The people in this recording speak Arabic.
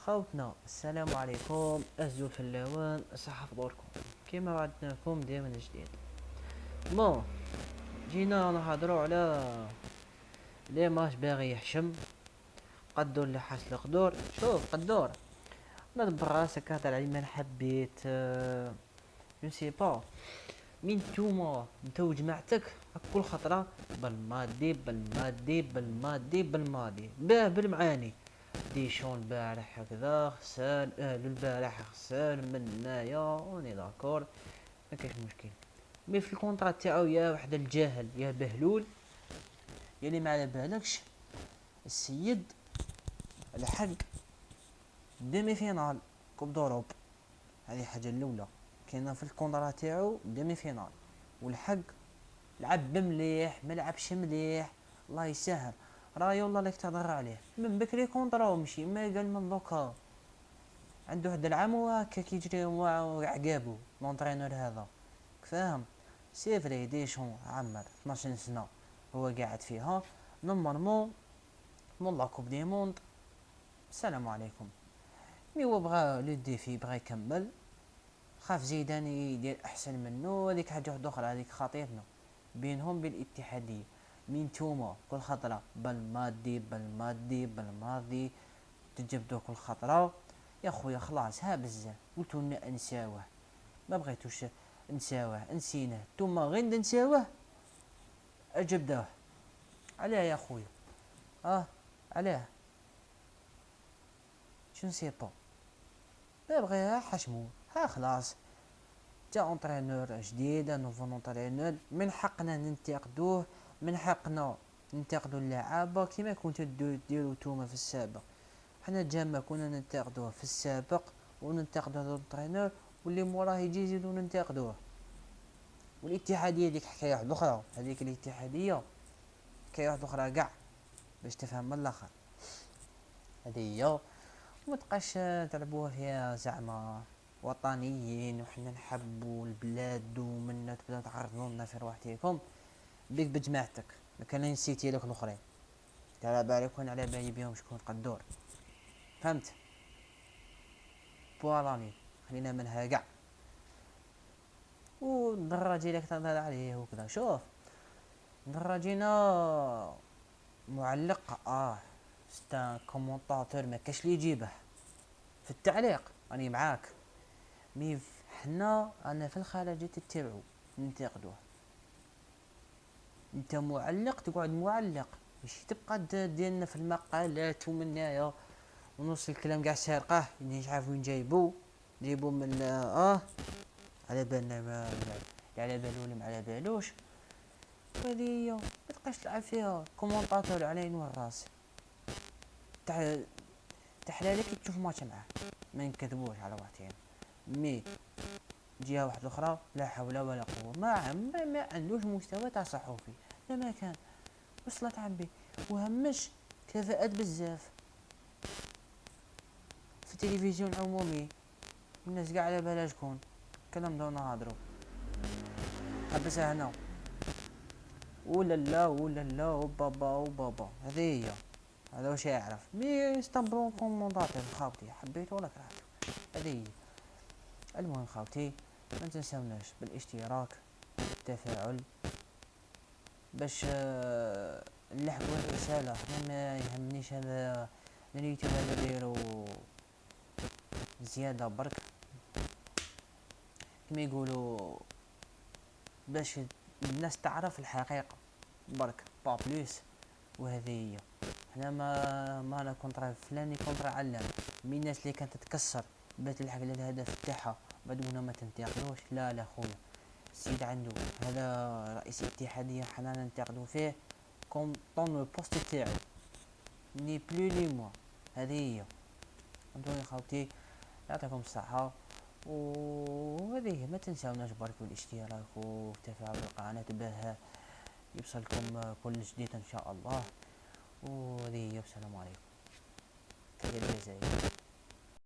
خوتنا السلام عليكم، أزو في اللوان صحة فطوركم كيما وعدناكم دائما جديد. بون جينا نهضروا على لي ماش باغي يحشم قدور اللي حاس القدور. شوف قدور، ما دبر راسك هضر على ما حبيت جو سي با مين نتا وجماعتك كل خطره بالمادي باه بالمعاني. ديشون البارح هكذا خسال اهل البارح خسال من هنايا اوني داكور، ما كاينش مشكل. مي في الكونطرا تاعو يا واحد الجاهل يا بهلول يلي ما على بالكش السيد الحق ديمي فينال كوب دوروب. هذه حاجه الاولى كاينه في الكونطرا تاعو ديمي فينال، والحق لعب مليح ما لعبش مليح الله يسهل. راي والله لك تهضر عليه من بكري كونطرا مشي ما قال من دوكا عنده واحد العام وهكا كيجري وعقابو لونطرينور هذا فاهم. سي فري ديشون عمر 12 سنه هو قاعد فيها نورمالمون مون لا كوب دي موند. السلام عليكم. مي هو بغا لو ديفي بغا يكمل، خاف زيدان يدير احسن منه. هذيك حاجه واحده اخرى، هذيك خطيرنا بينهم بالاتحاديه. مين توما كل خطره بالماضي تجبدو كل خطره. يا خويا خلاص ها بزاف قلتو لنا نساوه، ما بغيتوش نساوه نسيناه نتوما غير نساوه اجبدوه. علاه يا خويا علاه شو سي با لا بغيها حشمو ها خلاص. جا اونترينور جديد نوفو اونترينور من حقنا ننتقدوه، من حقنا ننتقدو اللعابه كيما كنتو ديرو نتوما في السابق. حنا جاما كنا ننتقدوه في السابق وننتقدو هذا الانترينور واللي موراه يجي يزيدو ننتقدوه. والاتحاديه ديك حكايه واحده اخرى، هذيك الاتحاديه حكايه واحده اخرى كاع باش تفهم من الاخر. هذه هي ومتبقاش تلعبوها فيها زعما وطنيين وحنا نحبوا البلاد ومنا تبدا تعرضوا لنا في روحتكم بيك بجماعتك. ما كان نسيتي لك الاخرين على بالك وانا على بالي بهم شكون قدور فهمت. بوالاني خلينا منها كاع ودراجي لك تهضر عليه وكذا. شوف دراجينا معلق ستا كومونطاتور ما كاش لي يجيبه في التعليق راني معاك. مي حنا انا في الخارج تتبعو ننتقدوه. انت معلق تقعد معلق ماشي تبقى ديالنا في المقالات ومن هنايا ونص الكلام قاع سارقه مش عارف وين جايبو من على بالنا ما على بالو ولا ما على بالوش. هذه ما تبقاش تلعب فيها كومونطاتور على عين والراس تحلالك تشوف ماتش معاه ما نكذبوش على وقتين. مي جهه واحده اخرى لا حول ولا قوه ما عندوش مستوى تاع صحفي لا ما كان وصلت عمي وهمش كفاءات بزاف في التلفزيون العمومي. الناس قاع على بالها شكون كلام دو نهضرو حبسها هنا ولا لا وبابا هذه هي. هذا واش يعرف مي اسطنبول كومونداتور خاوتي حبيته ولا كرهته هذه هي. المهم خاوتي ما تنساوناش بالاشتراك والتفاعل باش نلحقوا الرساله. انا ما يهمنيش هذا اليوتيوب هذا ديرو زياده برك كما يقولوا باش الناس تعرف الحقيقه برك با بلوس. وهذه هي حنا ما انا كونترا فلاني كونترا علام من الناس اللي كانت تتكسر بات تلحق للهدف تاعها بعد ما تنتقدوش. لا خويا السيد عنده هذا رئيس الاتحاديه حنا ننتقدو فيه كوم طون البوست تاعو ني بلو لي موا. هذه هي. انتوني خاوتي يعطيكم الصحه وهذه ما تنساوناش برك بالاشتراك وتفاعل القناه باه يوصلكم كل جديد ان شاء الله. وهذه هي. والسلام عليكم. تحية الجزائر.